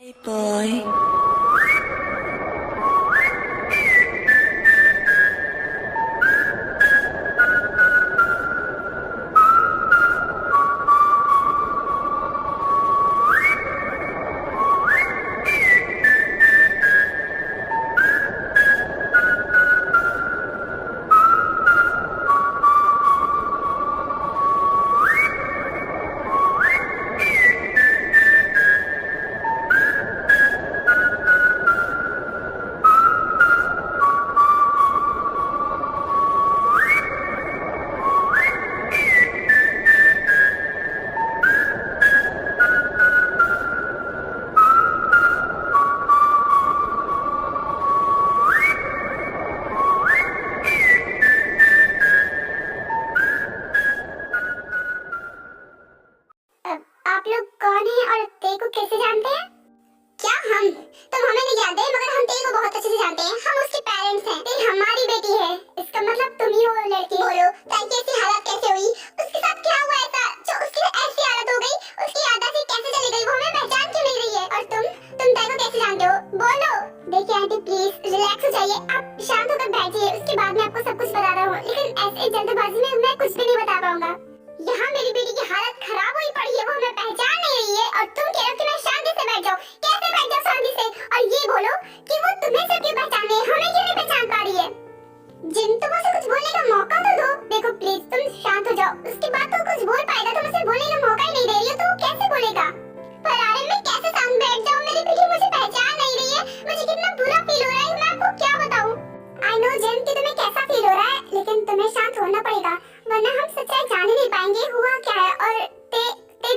Hey boy. आप लोग कौन हैं और ते को कैसे जानते हैं? क्या हम? तुम हमें नहीं जानते मगर हम ते को बहुत अच्छे से जानते हैं। हम उसके पेरेंट्स हैं। ते हमारी बेटी है। इसका मतलब तुम ही हो लड़की। बोलो, ताई की ऐसी हालत कैसे हुई? उसके साथ क्या हुआ ऐसा जो उसकी ऐसी हालत हो गई? उसकी याददाश्त कैसे चली गई? वो हमें पहचान क्यों नहीं रही है? और तुम ताई को कैसे जानते हो? बोलो। देखिए आंटी प्लीज रिलैक्स हो जाइए। आप शांत होकर बैठिए। उसके बाद मैं आपको सब कुछ बता रहा हूँ। लेकिन ऐसे जल्दबाजी में मैं कुछ भी नहीं बता पाऊंगा। यहाँ मेरी बेटी की हालत खराब हुई पड़ी है। वो हमें पहचान नहीं रही है और तुम कह रहे हो कि मैं शांति से बैठ जाऊँ। कैसे बैठ जाऊँ शांति से? और ये बोलो कि वो तुम्हें सब क्यों पहचान रही है, हमें क्यों नहीं पहचान पा रही है? जिन तुम उसे कुछ बोलने का मौका तो दो। देखो प्लीज तुम शांत हो जाओ। उसके बाद तो कुछ बोल पाएगा। तुम उसे बोलने का मौका ही नहीं दे रही हो तो वो कैसे बोलेगा? पर अरे मैं कैसे शांत बैठ जाऊँ? मेरी बेटी मुझे पहचान नहीं रही है। मुझे कितना बुरा फील हो रहा है। मैं आपको क्या बताऊँ? आई नो जिन कि तुम्हें कैसा फील हो रहा है, लेकिन तुम्हें शांत होना पड़ेगा वरना हम सच्चाई जान ही नहीं पाएंगे हुआ क्या है। और ते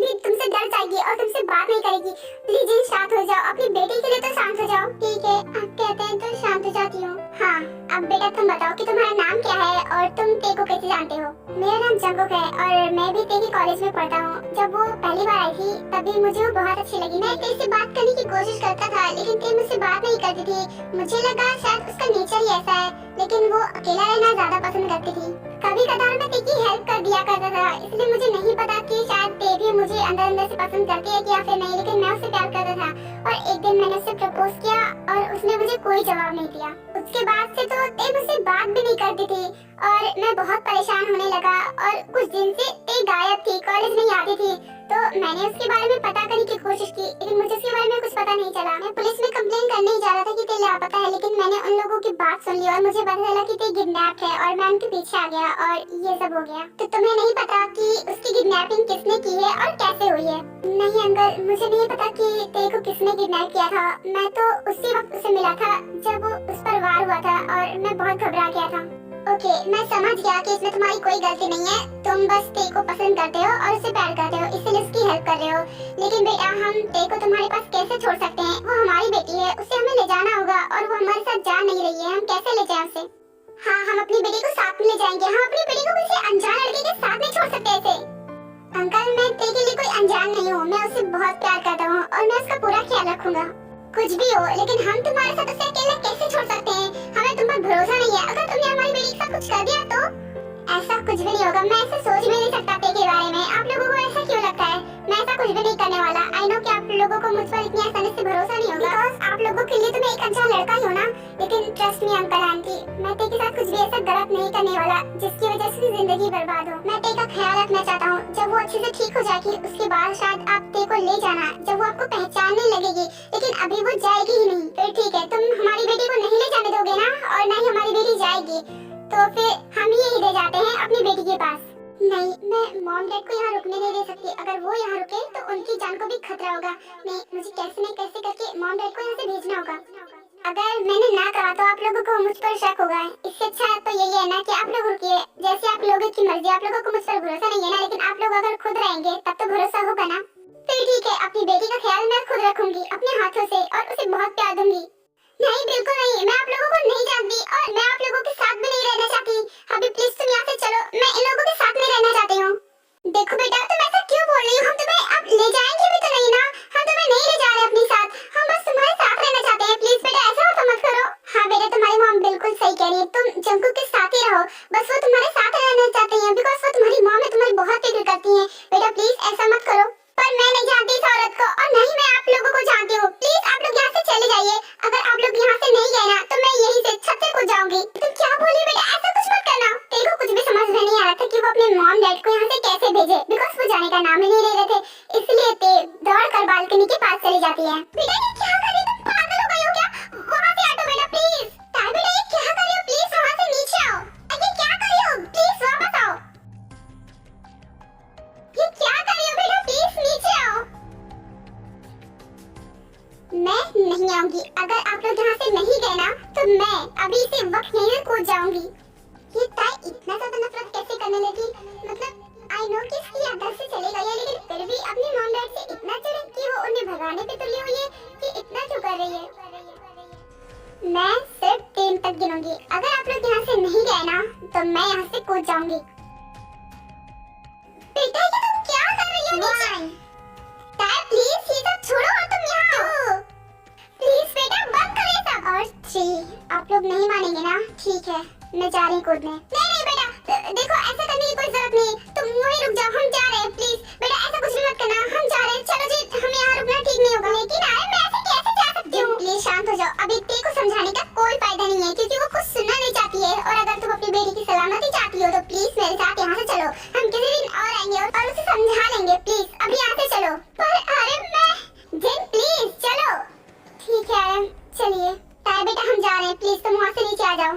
भी तुमसे डर जाएगी और तुमसे बात नहीं करेगी। प्लीज जिन शांत हो जाओ। अपनी बेटी के लिए तो शांत हो जाओ। ठीक है आप कहते हैं तो शांत हो जाती हूँ। हाँ अब बेटा तुम बताओ कि तुम्हारा नाम क्या है और तुम ते को कैसे जानते हो? मेरा नाम जंगुक है और मैं भी ते की कॉलेज में पढ़ता हूँ। जब वो पहली बार आई थी तभी मुझे वो बहुत अच्छी लगी। मैं ते से बात करने की कोशिश करता था लेकिन ते मुझसे बात नहीं करती थी। मुझे लगा शायद उसका नेचर ही ऐसा है, लेकिन वो अकेला रहना ज्यादा पसंद करती थी। कभी कदार मैं ते की हेल्प कर दिया करता था, इसलिए मुझे नहीं पता कि शायद ते भी मुझे अंदर अंदर से पसंद करती है या फिर नहीं, लेकिन मैं उससे प्यार करता था। और एक दिन मैंने उससे प्रपोज किया और उसने मुझे कोई जवाब नहीं दिया। उसके बाद से तो ते मुझसे बात भी नहीं करती थी और मैं बहुत परेशान होने लगा। और कुछ दिन से ते गायब थी, कॉलेज नहीं आती थी। तो मैंने उसके बारे में पता करने की कोशिश की लेकिन मुझे उसके बारे में कुछ पता नहीं चला। मैं पुलिस में कंप्लेन करने ही जा रहा था कि ते लापता है, लेकिन मैंने उन लोगों की बात सुन ली और मुझे पता चला कि ते किडनैप है और मैं उनके पीछे आ गया और ये सब हो गया। तो तुम्हें नहीं पता कि उसकी किडनैपिंग किसने की है और कैसे हुई है? नहीं अंकल मुझे नहीं पता कि ते को किसने किडनैप किया था। मैं तो उसी वक्त उसे मिला था जब उस पर वार हुआ था और मैं बहुत घबरा गया था। ओके मैं समझ गया कि इसमें तुम्हारी कोई गलती नहीं है। तुम बस ते को पसंद करते हो और उसे प्यार करते हो, इसलिए उसकी हेल्प कर रहे हो। लेकिन बेटा हम ते को तुम्हारे पास कैसे छोड़ सकते हैं? वो हमारी बेटी है, उसे हमें ले जाना होगा और वो हमारे साथ जा नहीं रही है। हम कैसे ले जाएं उसे? हाँ हम अपनी बेटी को साथ में ले जाएंगे। हम अपनी बेटी को किसी अनजान लड़के के साथ नहीं छोड़ सकते ऐसे। अंकल मैं ते के लिए कोई अनजान नहीं हूँ। मैं उसे बहुत प्यार करता हूँ और मैं उसका पूरा ख्याल रखूंगा। कुछ भी हो लेकिन हम तुम्हारे साथ उसे अकेले कैसे छोड़ सकते हैं? हमें तुम पर भरोसा नहीं है। अगर तुमने हमारी बेटी के साथ कुछ कर दिया तो? ऐसा कुछ भी नहीं होगा। मैं ऐसा सोच भी नहीं सकता ते के बारे में। आप लोगों को ऐसा क्यों लगता है? मैं ऐसा कुछ भी नहीं करने वाला। आई नो कि आप लोगों को मुझ पर इतनी आसानी से भरोसा नहीं होगा बिकॉज़ आप लोगों के लिए तो मैं एक अनजान लड़का ही हूँ ना। लेकिन ट्रस्ट मी अंकल आंटी, मैं ते के साथ कुछ भी ऐसा गलत नहीं करने वाला जिसकी वजह से जिंदगी बर्बाद हो। मैं ते का ख्याल रखना चाहता हूँ। जब वो अच्छे से ठीक हो जाएगी उसके बाद शायद आप ते को ले जाना, जब वो आपको पहचानने लगेगी। लेकिन अभी वो जाएगी ही नहीं। फिर ठीक है तुम हमारी बेटी को नहीं ले जाने दोगे ना? और ना ही हमारी बेटी जाएगी तो फिर हम ही यही ले जाते हैं अपनी बेटी के पास। नहीं मैं मॉम डैड को यहाँ रुकने नहीं दे सकती। अगर वो यहाँ रुके तो उनकी जान को भी खतरा होगा। नहीं मुझे कैसे न कैसे करके मॉम डैड को यहाँ से भेजना होगा। अगर मैंने ना कहा तो आप लोगों को मुझ पर शक होगा। इससे अच्छा तो यही है ना कि आप लोग रुकिए। जैसे आप लोगों की मर्जी। आप लोगों को मुझ पर भरोसा नहीं है ना, लेकिन आप लोग अगर खुद रहेंगे तब तो भरोसा होगा ना। फिर ठीक है अपनी बेटी का ख्याल मैं खुद रखूंगी अपने हाथों से और उसे बहुत प्यार दूंगी। नहीं बिल्कुल नहीं। मैं आप लोगों को नहीं जानती और मैं आप लोगों के साथ भी नहीं रहना चाहती। अभी प्लीज तुम यहाँ से चलो। मैं इन लोगों के साथ नहीं रहना चाहती हूँ। देखो बेटा तुम ऐसा क्यों बोल रही हो? हम तुम्हें अब ले जाएंगे भी तो नहीं ना। हम तुम्हें नहीं ले जा रहे अपने साथ। हम बस तुम्हारे साथ रहना चाहते हैं। प्लीज बेटा ऐसा तो मत करो। हाँ बेटा तुम्हारी मॉम बिल्कुल सही कह रही है। तुम जंगुक के साथ ही रहो। बस वो तुम्हारे साथ रहना चाहती है बिकॉज वो तुम्हारी मॉम है, तुम्हारी बहुत फिक्र करती है। बेटा प्लीज ऐसा मत करो। पर मैं नहीं जानती इस औरत को और नहीं मैं आप लोगों को जानती हूँ। प्लीज जाने का नाम ही नहीं ले रहे थे, इसलिए ते दौड़कर बालकनी के पास चली जाती है। बेटा ये क्या कर रही हो तुम, पागल हो गई हो क्या? वहाँ से हटो बेटा प्लीज। ताई बेटा ये क्या कर रही हो, प्लीज वहाँ से नीचे आओ। ये क्या कर रही हो, प्लीज वापस आओ। ये क्या कर रही हो बेटा, प्लीज नीचे आओ। मैं नहीं आऊंगी, अगर आप लोग यहाँ से नहीं गए ना तो मैं अभी इसी वक्त यहीं कूद जाऊंगी। ये ताई इतना ज्यादा नफरत कैसे करने लगी? मतलब आई नो कि इसकी आदत से चली गई है, लेकिन फिर भी अपने मॉम डैड से इतना चिढ़ कि वो उन्हें भगाने पे तुली हुई है कि इतना क्यों कर रही है। मैं सिर्फ 3 तक गिनूंगी, अगर आप लोग यहाँ से नहीं गए ना तो मैं यहाँ से कूद जाऊंगी। बेटा ये तुम क्या कर रही हो नीचे? ताई प्लीज ये सब छोड़ो और तुम यहाँ आओ। प्लीज बेटा बंद करो ये सब। और 3 आप लोग नहीं मानेंगे ना, ठीक है मैं जा रही हूँ कूदने। नहीं बेटा देखो ऐसा करने की कोई जरूरत नहीं, तुम वहीं रुक जाओ, हम जा रहे हैं। प्लीज बेटा ऐसा कुछ भी मत करना, हम जा रहे हैं। चलो जी हमें यहाँ रुकना ठीक नहीं होगा। लेकिन आए मैं ऐसे कैसे जा सकती हूँ? प्लीज शांत हो जाओ, अभी ते को समझाने का कोई फायदा नहीं है क्योंकि वो कुछ सुनना नहीं चाहती है। और अगर तुम अपनी बेटी की सलामती चाहती हो तो प्लीज मेरे साथ यहाँ से चलो, हम किसी दिन और आएंगे और उसे समझा लेंगे। प्लीज अभी यहाँ से चलो। पर अरे मैं जिन प्लीज चलो। ठीक है चलिए ताई बेटा हम जा रहे हैं, प्लीज तुम वहाँ से नीचे आ जाओ।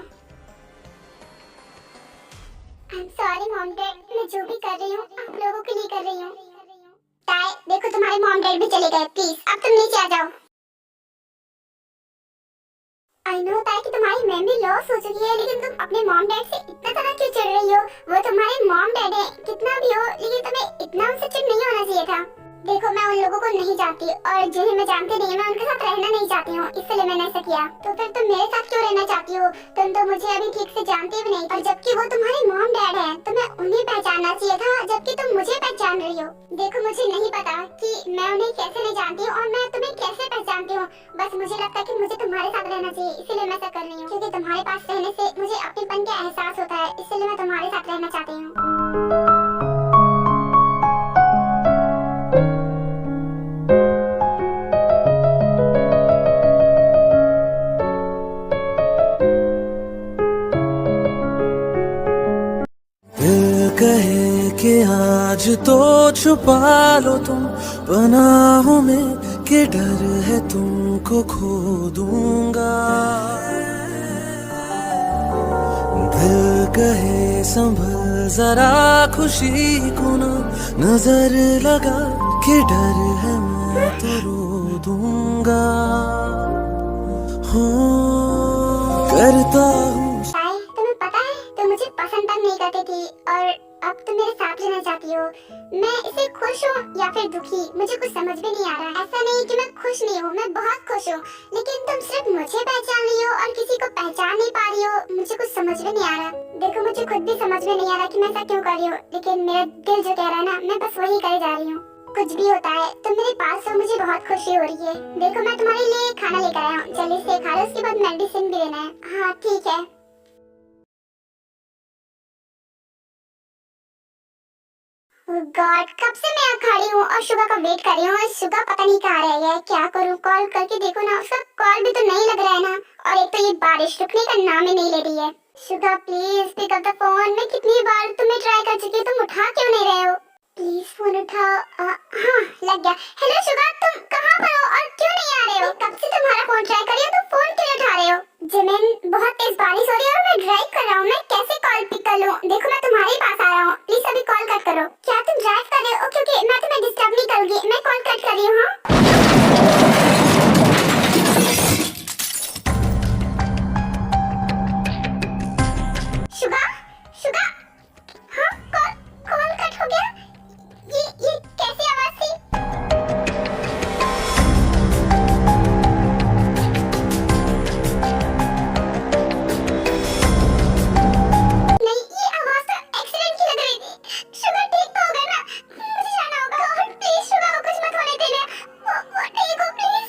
I'm sorry मॉम डैड, मैं जो भी कर रही हूँ आप लोगों के लिए कर रही हूँ। ताई देखो तुम्हारे मॉम डैड भी चले गए, प्लीज अब तुम नीचे आ जाओ। आई नो ताई कि तुम्हारी मेमोरी लॉस हो चुकी है, लेकिन तुम अपने मॉम डैड से इतना ज्यादा क्यों चिढ़ रही हो? वो तुम्हारे मॉम डैड है, कितना भी हो लेकिन तुम्हें इतना उनसे चिढ़ नहीं होना चाहिए था। देखो मैं उन लोगों को नहीं जानती और जिन्हें मैं जानती नहीं मैं उनके साथ रहना नहीं चाहती हूँ, इसलिए मैंने ऐसा किया। तो फिर तुम मेरे साथ क्यों रहना चाहती हो? तुम तो मुझे अभी ठीक से जानती भी नहीं, और जबकि वो तुम्हारे मॉम डैड हैं तो मैं उन्हें पहचानना चाहिए था, जबकि तुम मुझे पहचान रही हो। देखो मुझे नहीं पता कि मैं उन्हें कैसे नहीं जानती हूँ और मैं तुम्हें कैसे पहचानती हूँ, बस मुझे लगता है कि मुझे तुम्हारे साथ रहना चाहिए, इसीलिए मैं ऐसा कर रही हूँ। क्योंकि तुम्हारे पास रहने से मुझे अपनेपन का एहसास होता है, इसलिए मैं तुम्हारे साथ रहना चाहती हूँ। कहे कि आज तो छुपा लो तुम पनाहों में, कि डर है तुमको खो दूंगा। दिल कहे संभल जरा खुशी को ना नजर लगा, कि डर है मैं तो रो दूंगा। हो करता हूँ। तुम्हें पता है तुम मुझे पसंद तक नहीं करती थी और अब तुम मेरे साथ रहना चाहती हो। मैं इसे खुश हूँ या फिर दुखी मुझे कुछ समझ में नहीं आ रहा। ऐसा नहीं कि मैं खुश नहीं हूँ, मैं बहुत खुश हूँ, लेकिन तुम सिर्फ मुझे पहचान रही हो और किसी को पहचान नहीं पा रही हो। मुझे कुछ समझ में नहीं आ रहा। देखो मुझे खुद भी समझ में नहीं आ रहा कि मैं ऐसा क्यों कर रही हूँ, लेकिन मेरा दिल जो कह रहा है ना मैं बस वही करे जा रही हूँ। कुछ भी होता है तुम मेरे पास हो, मुझे बहुत खुशी हो रही है। देखो मैं तुम्हारे लिए खाना लेकर आया हूँ, जल्दी से खा लो, उसके बाद मेडिसिन भी लेना है। हाँ ठीक है। गॉड कब से मैं खड़ी हूँ और शुगा का वेट कर रही हूँ। शुगा पता नहीं कहाँ रह गया है। क्या करूँ, कॉल करके देखो ना, उसका कॉल भी तो नहीं लग रहा है ना। और एक तो ये बारिश रुकने का नाम ही नहीं ले रही है। Suga please pick up the phone. मैं कितनी बार तुम्हें ट्राई कर चुकी हूँ, तुम उठा क्यों नहीं रहे हो? प्लीज फोन उठाओ। हाँ लग गया। हेलो शुगा तुम कहाँ पर हो और क्यों नहीं आ रहे हो? कब से तुम्हारा फोन ट्राई कर रही हो, तुम फोन क्यों नहीं उठा रहे हो? जिमिन बहुत तेज बारिश हो रही है और मैं ड्राइव कर रहा हूँ, मैं कैसे कॉल पिक कर लूँ? देखो मैं तुम्हारे पास आ रहा हूँ, प्लीज अभी कॉल कट करो। क्या तुम ड्राइव कर रहे हो? क्योंकि मैं तुम्हें डिस्टर्ब नहीं करूँगी, मैं कॉल कट कर रही हूँ। शुगा शुगा हाँ कॉल कट हो गया। ये कैसी आवाज थी? नहीं ये आवाज तो एक्सीडेंट की लग रही थी। शुगर ठीक तो हो गया ना? मुझे जाना होगा। गॉड प्लीज शुगर को कुछ मत होने देना। वो ठीक हो प्लीज।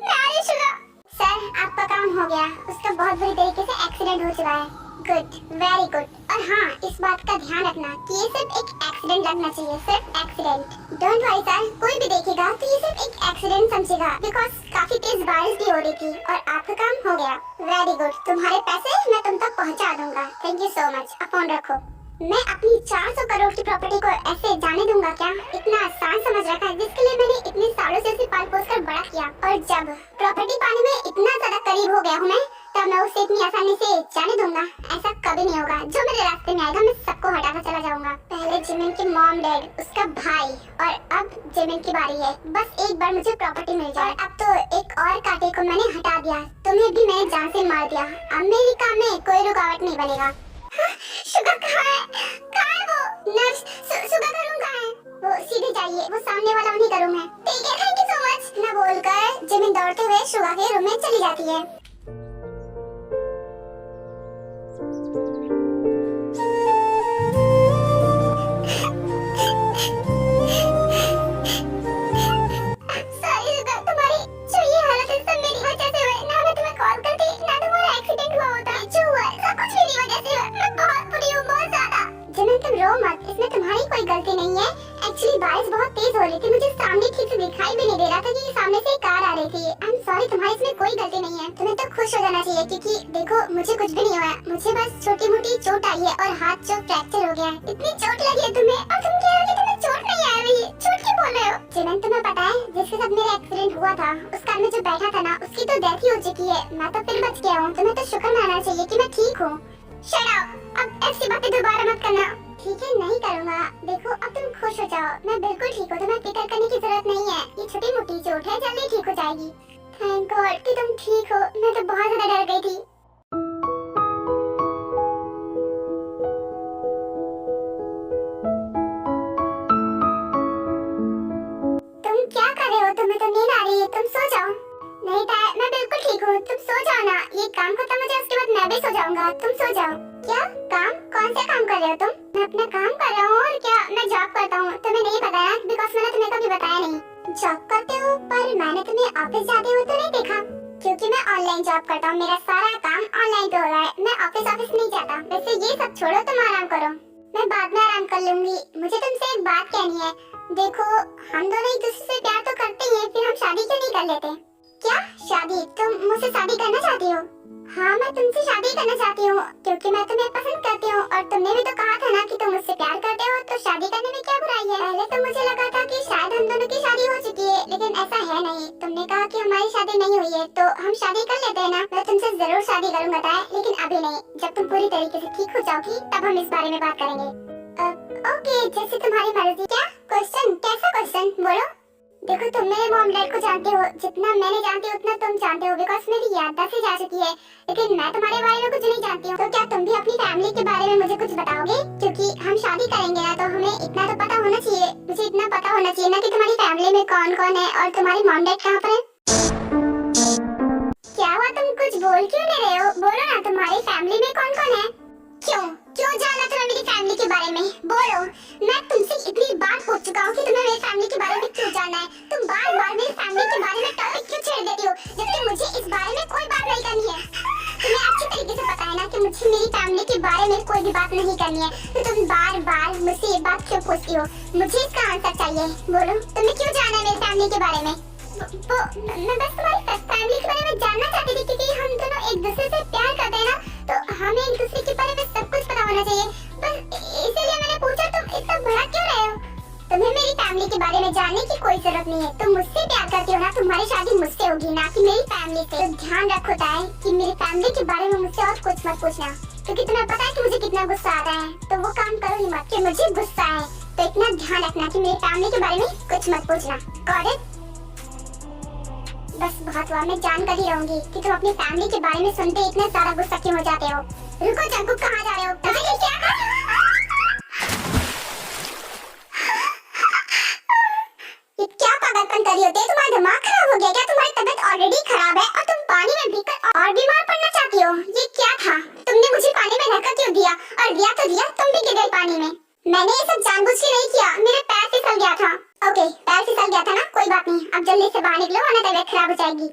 मैं आ रही शुगर। सर आपका काम हो गया, उसका बहुत बुरी तरीके से एक्सीडेंट हो चुका है। Good very good. और हाँ इस बात का ध्यान रखना कि ये सिर्फ एक एक्सीडेंट लगना चाहिए, सिर्फ एक्सीडेंट। डोंट वरी सर, कोई भी देखेगा तो ये सिर्फ एक एक्सीडेंट समझेगा, बिकॉज काफी तेज बारिश भी हो रही थी और आपका काम हो गया। वेरी गुड, तुम्हारे पैसे मैं तुम तक पहुंचा दूंगा। Thank you so much. अब फोन रखो। मैं अपनी 400 करोड़ की प्रॉपर्टी को ऐसे जाने दूंगा क्या? इतना आसान समझ रखा है जिसके लिए मैंने इतने सालों से उसे पाल पोस कर बड़ा किया, और जब प्रॉपर्टी पाने में इतना ज्यादा करीब हो गया हूँ मैं, तब मैं उसे इतनी आसानी से जाने दूंगा? ऐसा कभी नहीं होगा। जो मेरे रास्ते में आएगा मैं सबको हटाकर चला जाऊंगा। पहले जिमिन की मॉम डैड, उसका भाई, और अब जिमिन की बारी है। बस एक बार मुझे प्रॉपर्टी मिल जाए। अब तो एक और कांटे को मैंने हटा दिया, तुम्हें भी मैंने जान से मार दिया। अब मेरी काम में कोई रुकावट नहीं बनेगा। शुगर कहाँ है? कहाँ है वो? नर्स, शुगर का रूम कहाँ है? वो सीधे जाइए, वो सामने वाला उन्हीं का रूम है। ठीक है, थैंक यू सो मच। ना बोलकर जिमिन दौड़ते हुए शुगर के रूम में चली जाती है। सॉरी शुगर, तुम्हारी जो ये हालत है सब मेरी वजह से हुई। ना मैं तुम्हें कॉल करती, ना तुम्हारा एक्सीडेंट हुआ होता। जो हुआ है सब कुछ मेरी वजह से हुआ। मैं बहुत बुरी हूँ, बहुत ज्यादा। जिमिन तुम रो मत, इसमें तुम्हारी कोई गलती नहीं है। एक्चुअली बारिश बहुत तेज हो रही थी, मुझे सामने ठीक से दिखाई भी नहीं दे रहा था कि सामने से एक कार आ रही थी। आई एम सॉरी, तुम्हारी इसमें कोई गलती नहीं है। तुम्हें तो खुश हो जाना चाहिए क्योंकि देखो मुझे कुछ भी नहीं हुआ है। मुझे बस छोटी मोटी चोट आई है और हाथ जो फ्रैक्चर हो गया है। इतनी चोट लगी है तुम्हें और तुम कह रहे हो कि तुम्हें चोट नहीं आई हुई? झूठ क्यों बोल रहे हो? जिमिन तुम्हें पता है जिसके साथ मेरा एक्सीडेंट हुआ था, उस कार में जो बैठा था ना, उसकी तो डेथ ही हो चुकी है। मैं तो फिर बच गया हूँ। तुम्हें तो शुक्र मनाना चाहिए कि मैं ठीक हूँ। शट अप, अब ऐसी बातें दोबारा मत करना। ठीक है, नहीं करूँगा। देखो अब तुम खुश हो जाओ, मैं बिल्कुल ठीक हूँ। तुम्हें फिक्र करने की जरूरत नहीं है। ये छोटी मोटी चोट है, जल्दी ठीक हो जाएगी। थैंक गॉड कि तुम ठीक हो। मैं तो बहुत ज्यादा डर गई थी। तुम क्या कर रहे हो? तुम्हें तो नींद आ रही है, तुम सो जाओ। नहीं ताया, मैं बिल्कुल ठीक हूँ, तुम सो जाओ ना। ये काम खत्म हो जाए उसके बाद मैं भी सो जाऊंगा। तुम सो जाओ। क्या काम? कौन सा काम कर रहे हो तुम? मैं अपना काम कर रहा हूँ। और क्या, मैं जॉब करता हूँ। तुम्हें नहीं बताया बिकॉज मैंने तुम्हें कभी बताया नहीं। जॉब करते हो? पर मैंने तुम्हें ऑफिस जाते हुए तो नहीं देखा। क्योंकि मैं ऑनलाइन जॉब करता हूँ, मेरा सारा काम ऑनलाइन पे हो रहा है। मैं ऑफिस नहीं जाता। वैसे ये सब छोड़ो, तुम आराम करो, मैं बाद में आराम कर लूंगी। मुझे तुमसे एक बात कहनी है। देखो हम दोनों एक दूसरे से प्यार तो करते ही हैं, फिर हम शादी क्यों नहीं कर लेते? क्या शादी? तुम मुझसे शादी करना चाहती हो? हाँ, मैं तुमसे शादी करना चाहती हूँ क्योंकि मैं तुम्हें पसंद करती हूँ। और तुमने भी तो कहा था ना कि तुम मुझसे प्यार करते हो, तो शादी करने में क्या बुराई है? पहले तो मुझे लगा था कि शायद हम दोनों की शादी हो चुकी है, लेकिन ऐसा है नहीं। तुमने कहा कि हमारी शादी नहीं हुई है, तो हम शादी कर लेते हैं ना? मैं तुमसे जरूर शादी करूंगा ताया, लेकिन अभी नहीं। जब तुम पूरी तरीके से ठीक हो जाओगी तब हम इस बारे में बात करेंगे। ओके, जैसे तुम्हारी मर्जी। क्या क्वेश्चन? कैसा क्वेश्चन? बोलो। देखो तुम मेरे मॉम डैड को जानते हो, जितना मैंने जानती हूँ उतना तुम जानते हो, बिकॉज मेरी याददाश्त से जा चुकी है। लेकिन मैं तुम्हारे बारे में कुछ नहीं जानती हूँ। तो क्या तुम भी अपनी फैमिली के बारे में मुझे कुछ बताओगे? क्योंकि हम शादी करेंगे ना, तो हमें इतना तो पता होना चाहिए। मुझे इतना पता होना चाहिए ना कि तुम्हारी फैमिली में कौन कौन है और तुम्हारे मॉम डैड कहाँ पर है। क्या हुआ? तुम कुछ बोल क्यों नहीं रहे हो? बोलो ना, तुम्हारी फैमिली में कौन कौन है? क्यों क्यों जानना तुम्हें मेरी फैमिली के बारे में? बोलो। मैं तुमसे इतनी बार पूछ चुका हूँ कि तुम्हें मेरी फैमिली के बारे में क्यों जानना है। तुम बार बार मेरी फैमिली के बारे में टॉपिक क्यों छेड़ देती हो, जबकि मुझे इस बारे में कोई बात नहीं करनी है। तुम्हें अच्छी तरीके से पता है ना कि मुझे मेरी फैमिली के बारे में कोई भी बात नहीं करनी है, तो तुम बार बार मुझसे ये बात क्यों पूछती हो? मुझे इसका आंसर चाहिए। बोलो, तुम्हें क्यों जानना है मेरी फैमिली के बारे में? मैं बस तुम्हारी फैमिली के बारे में जानना चाहती थी क्योंकि हम दोनों एक दूसरे से प्यार करते हैं ना, तो हमें एक दूसरे के बारे में सब कुछ पता होना चाहिए। बस इसीलिए मैंने पूछा। तुम इतना भड़क क्यों रहे हो? तुम्हें मेरी फैमिली के बारे में जानने की कोई जरूरत नहीं है। तुम मुझसे प्यार करती हो ना, तुम्हारी शादी मुझसे होगी ना कि मेरी फैमिली से। तो ध्यान रखो ताई कि मेरी फैमिली के बारे में मुझसे और कुछ मत पूछना, क्योंकि तुम्हें पता है कि मुझे कितना गुस्सा आता है। तो वो काम करो ही मत कि मुझे गुस्सा है। तो इतना ध्यान रखना कि मेरी फैमिली के बारे में कुछ मत पूछना। Got it? बस बहुत हुआ, मैं जान कर ही रहूंगी कि तुम अपनी फैमिली के बारे में सुनते इतना सारा गुस्सा क्यों हो जाते हो। रुको जंकू, कहाँ जा रहे हो? ये क्या कर? ये क्या पागलपन कर रही हो? तुम्हारा दिमाग खराब हो गया क्या? तुम्हारी तबीयत ऑलरेडी खराब है और तुम पानी में भीगकर और बीमार पड़ना चाहती हो। ये क्या था? तुमने मुझे पानी में धक्का क्यों दिया? और दिया तो दिया, तुम भी गिर गई पानी में। मैंने ये सब जानबूझ के नहीं किया, मेरे पैर फिसल गया था। ओके, पैर फिसल गया था ना, कोई बात नहीं। अब जल्दी से बाहर निकलो वरना तबीयत खराब हो जाएगी।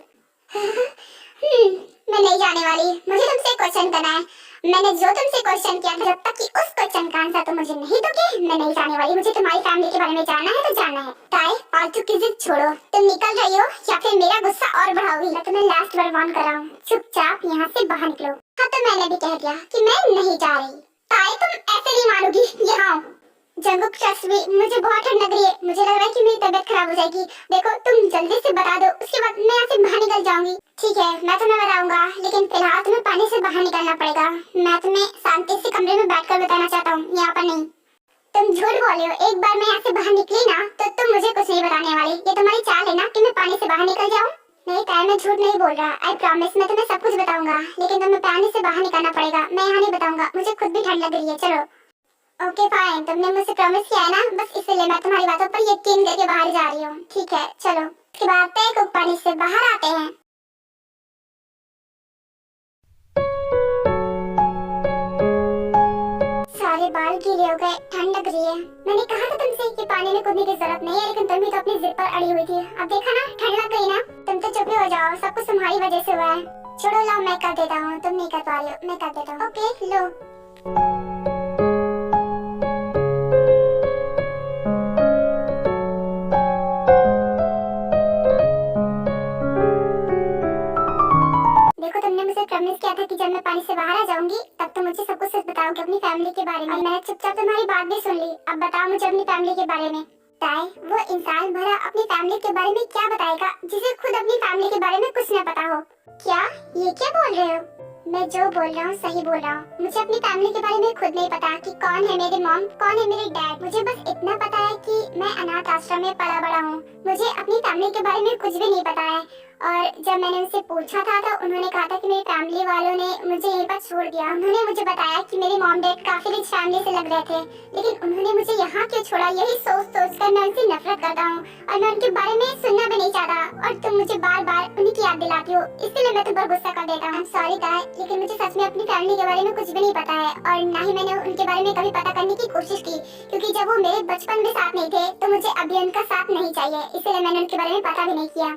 मैं नहीं जाने वाली। मुझे तुमसे क्वेश्चन करना है। मैंने जो तुमसे क्वेश्चन किया था, जब तक कि उस क्वेश्चन का आंसर तुम मुझे नहीं दोगे, मैं नहीं जाने वाली। मुझे तुम्हारी फैमिली के बारे में जानना है तो जानना है। ताई, फालतू की जिद छोड़ो। तुम निकल रही हो या फिर मेरा गुस्सा और बढ़ाओगी? मैं तुम्हें लास्ट बार वार्न कर रहा हूँ, चुपचाप यहाँ से बाहर निकलो। हाँ, तो मैंने भी कह दिया कि मैं नहीं जा रही। ताई तुम ऐसे नहीं मानोगी, यहाँ जंगुक ट्रस्ट मी, मुझे बहुत ठंड लग रही है, मुझे लग रहा है कि मेरी तबीयत खराब हो जाएगी। देखो तुम जल्दी से बता दो, उसके बाद मैं यहाँ से बाहर निकल जाऊंगी। ठीक है मैं तुम्हें बताऊंगा, लेकिन फिलहाल तुम्हें पानी से बाहर निकलना पड़ेगा। मैं तुम्हें शांति से कमरे में बैठकर बताना चाहता हूँ, यहाँ पर नहीं। तुम झूठ बोल रहे हो, एक बार मैं यहाँ से बाहर निकली ना तो तुम मुझे कुछ नहीं बताने वाली। ये तुम्हारी चाल है ना कि मैं पानी से बाहर निकल जाऊँ? नहीं ताई मैं झूठ नहीं बोल रहा, आई प्रॉमिस मैं तुम्हें सब कुछ बताऊंगा, लेकिन तुम्हें पानी से बाहर निकलना पड़ेगा। मैं यहाँ नहीं बताऊंगा, मुझे खुद भी ठंड लग रही है। चलो ओके फाइन, तुमने मुझसे प्रॉमिस किया है ना, बस इसलिए मैं तुम्हारी बातों पर यकीन करके बाहर जा रही हूँ। ठीक है चलो। उसके बाद तय पानी से बाहर आते हैं। सारे बाल गीले हो गए, ठंड लग रही है। मैंने कहा था तुमसे कि पानी में कूदने की जरूरत नहीं है, लेकिन तुम भी तो अपनी जिद पर अड़ी हुई थी। अब देखा ना ठंड लग गई ना, तुम तो चुप ही हो जाओ, सब कुछ तुम्हारी वजह से हुआ है। छोड़ो लाओ मैं कर देता हूँ, तुम नहीं कर पा रही हो, मैं कर देता हूँ। ओके लो। देखो तुमने मुझे प्रॉमिस किया था कि जब मैं पानी से बाहर आ जाऊंगी तब तुम मुझे सब कुछ सच बताओगे अपनी फैमिली के बारे में। मैंने चुपचाप तुम्हारी बात भी सुन ली, अब बताओ मुझे अपनी फैमिली के बारे में। ताई वो इंसान भला अपनी फैमिली के बारे में क्या बताएगा जिसे खुद अपनी फैमिली के बारे में कुछ न पता हो? क्या ये क्या बोल रहे हो? मैं जो बोल रहा हूँ सही बोल रहा हूँ। मुझे अपनी फैमिली के बारे में खुद नहीं पता कि कौन है मेरी मॉम, कौन है मेरे डैड। मुझे बस इतना पता है कि मैं अनाथ आश्रम में पला बड़ा हूँ। मुझे अपनी फैमिली के बारे में कुछ भी नहीं पता है। और जब मैंने उनसे पूछा था तो उन्होंने कहा था कि मेरी फैमिली वालों ने मुझे यहीं पर छोड़ दिया। उन्होंने मुझे बताया कि मेरे मॉम डैड काफी रिच फैमिली से लग रहे थे, लेकिन उन्होंने मुझे यहाँ क्यों छोड़ा, यही सोच सोच कर मैं उनसे नफरत करता हूँ और मैं उनके बारे में सुनना भी नहीं चाहता। और तुम मुझे बार बार उन्हीं की याद दिलाती हो, इसलिए मैं तुम पर गुस्सा कर देता हूँ। सॉरी ताई, लेकिन मुझे सच में अपनी फैमिली के बारे में कुछ भी नहीं पता है और ना ही मैंने उनके बारे में कभी पता करने की कोशिश की, क्योंकि जब वो मेरे बचपन में साथ नहीं थे तो मुझे अभी उनका साथ नहीं चाहिए, इसलिए मैंने उनके बारे में पता भी नहीं किया।